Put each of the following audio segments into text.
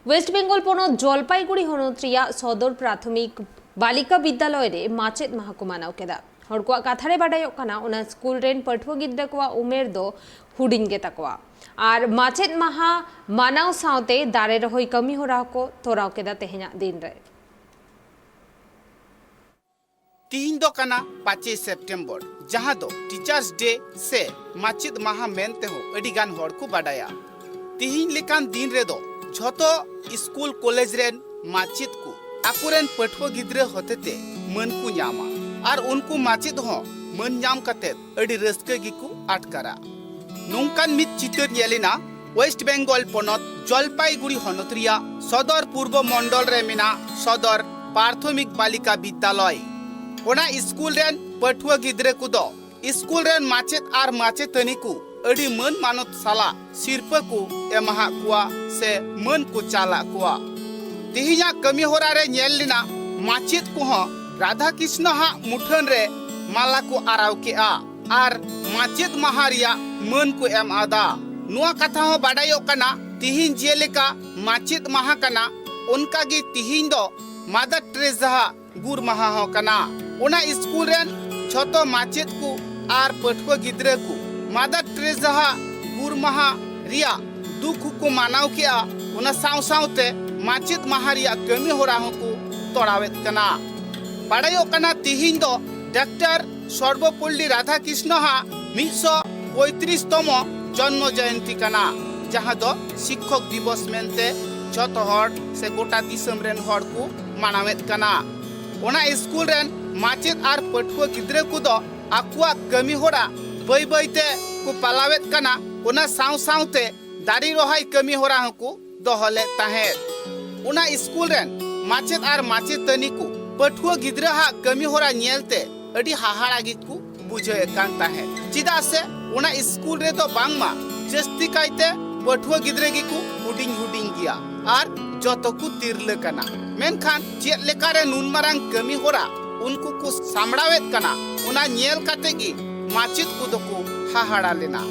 West Bengal পনत Jalpaiguri हनत सदर प्राथमिक बालिका विद्यालय रे माचेद माहा को मानाव केदा हर को कथारे बाडायोग काना ओना स्कूल रेन पठुआ गिद्रा को उमेर दो हुडिंग गे तकवा और माचेद माहा मानाव सावते दारे रहोई कमी होरा को तोराव केदा तेहेना दिन रे तीन दो काना 5 सेप्टेम्बर जहां दो टीचर्स डे से माचेद माहा मेनते हो अडिगान हर को बाडाया तीन लेकान दिन रे दो झोतो स्कूल कॉलेज रेन माचेद को आकुरेन पठुआ गिद्रा होतेते मन को न्यामा और उनको माचेद हो मन न्याम कते अडी रस्के गिकु आटकारा नोंकान मित चितर नेलिना वेस्ट बेंगल पनत जलपाईगुड़ी हनत रिया सदर पूर्व मंडल रे मिना सदर प्राथमिक बालिका विद्यालय ओना स्कूल रेन पठुआ गिद्रे को दो स्कूल रेन माचेद आर माचेतनी को अडी मन मानत साला सिरपा को एमहा कुआ से मन को चाला कुआ तिहिया कमी होरा रे नेल लिना माचेद को हो राधा कृष्ण हा मुठन रे माला को आराव के आर माचेद महारिया मन को एम आदा नुआ कथा हो बाडायो कना तिहिन जेलेका माचेद महा कना उनका गे तिहिन दो मदर टेरेसा गुर महा हो कना ओना स्कूल रेन छोटो माचेद को आर पठुआ गिद्रे को मदर टेरेसा गुर महा रिया दुख को मानाव के ओना साव सावते माचेद महा रिया कमी होरा हो को तोड़ावेत कना बाडायो कना तिहिन दो डॉक्टर सर्वपल्ली राधा कृष्ण हा 135तम जन्म जयंती कना जहां दो शिक्षक दिवस मेनते जत हर से गोटा दिसम रेन हर को मानावेत कना ओना स्कूल रेन माचेद आर पठुआ गिद्रे को दो आकुआ कमी होरा बई बईते को पालावेत कना ओना साव सावते दारी रोहाई कमी होरा को दोहले ताहे ओना स्कूल रेन माचेद आर माचेतनी को पठुआ गिद्रा हा कमी होरा नेलते अडी हाहाड़ा गिकु बुझे कान ताहे चिदा से ओना स्कूल रे तो बांगमा जस्ती काइते पठुआ गिद्रे गिकु हुडिंग हुडिंग गिया आर जतो को तिरले कना मेनखान चेत लेकारे नुन मारांग कमी होरा उनको को सामड़ावेत कना ओना नेल काते गी माचेद को दको हाहाड़ा लेना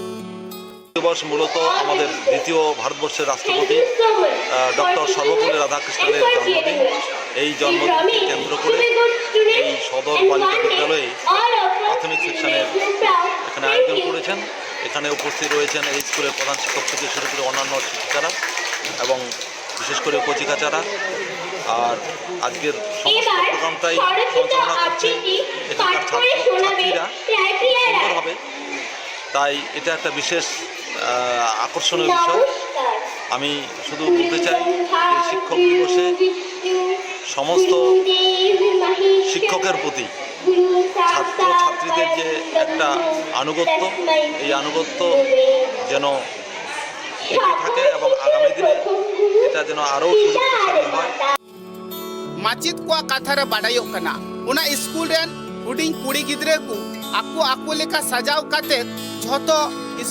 दिवस मूलत हमारे द्वितीय भारतवर्षेर राष्ट्रपति डॉक्टर सर्वपल्ली राधाकृष्णन जन्मदिन जन्मदिन केंद्र करे सदर बालिका विद्यालय प्राथमिक सेक्शনের এখানে আয়োজন করেছেন। এখানে উপস্থিত রয়েছেন এই স্কুলের প্রধান শিক্ষক থেকে শুরু করে অন্যান্য শিক্ষিকারা এবং বিশেষ করে কচিকাচারা। আর আজকের সমস্ত প্রোগ্রামটাই সঞ্চালনা করছে এখানকার ছাত্রছাত্রীরা সুন্দরভাবে। তাই এটা একটা বিশেষ আকর্ষণীয় বিষয়। আমি শুধু বলতে চাই যে শিক্ষক দিবসে সমস্ত শিক্ষকের প্রতি ছাত্র ছাত্রীদের যে একটা আনুগত্য এই আনুগত্য যেন টিকে থাকে এবং আগামী দিনে এটা যেন আরও সুযোগশালী হয়। माचेद को कथारे बाडायो कना ओना स्कूल रेन हुडिंग कुड़ी गिद्रे को आको लेका सजाव काते झोतो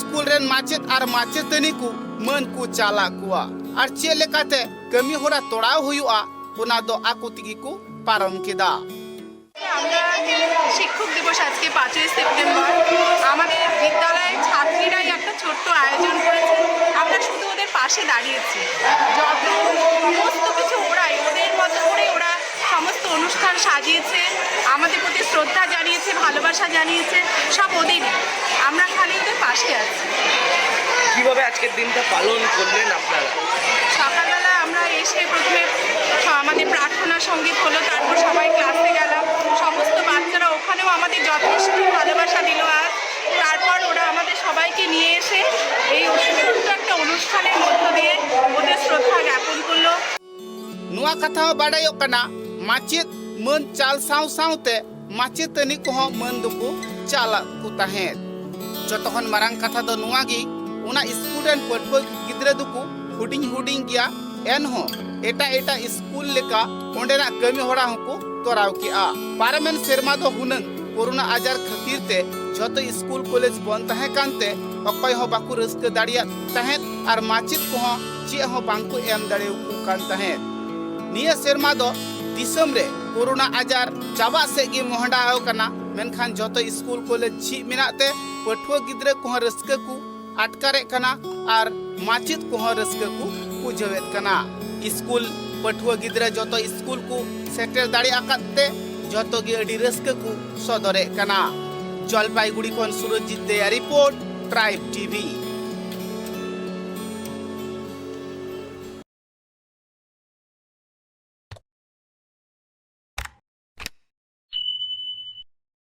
स्कूल रेन माचेद आर माचेतनी को मन को चाला कुआ आर चे लेकाते कमी होरा तोड़ाव हुयुआ ओना दो आको तिगी को पारम केदा। আমরা শিক্ষক দিবস আজকে 5 সেপ্টেম্বর আমাদের বিদ্যালয়ের ছাত্রীরাই একটা ছোট্ট আয়োজন করেছে। আমরা শুধু ওদের পাশে দাঁড়িয়েছি, যত সমস্ত কিছু ওরাই ওদের মতো করে ওরা সমস্ত অনুষ্ঠান সাজিয়েছে, আমাদের প্রতি শ্রদ্ধা জানিয়েছে, ভালোবাসা জানিয়েছে, সব ওদেরই। আমরা খালি ওদের পাশে আছি। কিভাবে আজকের দিনটা পালন করলেন আপনারা? সকালবেলা আমরা এসে প্রথমে আমাদের প্রার্থনা সঙ্গীত হলো, তারপর সবাই ক্লাসে গেলাম। সমস্ত বাচ্চারা ওখানেও আমাদের যথেষ্ট ভালোবাসা দিল। আর তারপর ওরা আমাদের সবাইকে নিয়ে এসে এই ছোট্ট একটা অনুষ্ঠানের মধ্য দিয়ে ওদের শ্রদ্ধা জ্ঞাপন করলো। नुआ कथा बाडायो कना माचेद मन चाल साव सावते माचेतनी को मन दुको चाला को ताहे जतखन मारांग कथा दो नुआ गी ओना स्कूल रेन पठुआ गिद्रे दुको हुडिंग हुडिंग गिया एन हो एटा एटा स्कूल लेका ओंडेना कमी होरा को तोराव के पारमेन सेरमा दो हुनंग कोरोना आजार खातिर झोतो स्कूल कॉलेज बंद ताहे कानते अकय हो बाकु रस्क दाड़िया ताहे आर माचेद को चे हो बांको एम दाड़ेउ कान ताहे निया सेरमा दो दिसम रे कोरोना आजार चाबा से गे मोहंडा कना मेनखान जतो स्कूल कॉलेज छी मिनाते पठुआ गिद्रे को रस्क को आटकारे कना आर माचेद को रस्क को बुझावेत कना। स्कूल पठुआ गिद्रा जो स्कूल को सेटर दाड़ी आकाते जो गे अडी रस्क को सदरे कना। जलपाईगुड़ी खन सुरजीत दया रिपोर्ट ट्राइब टीवी।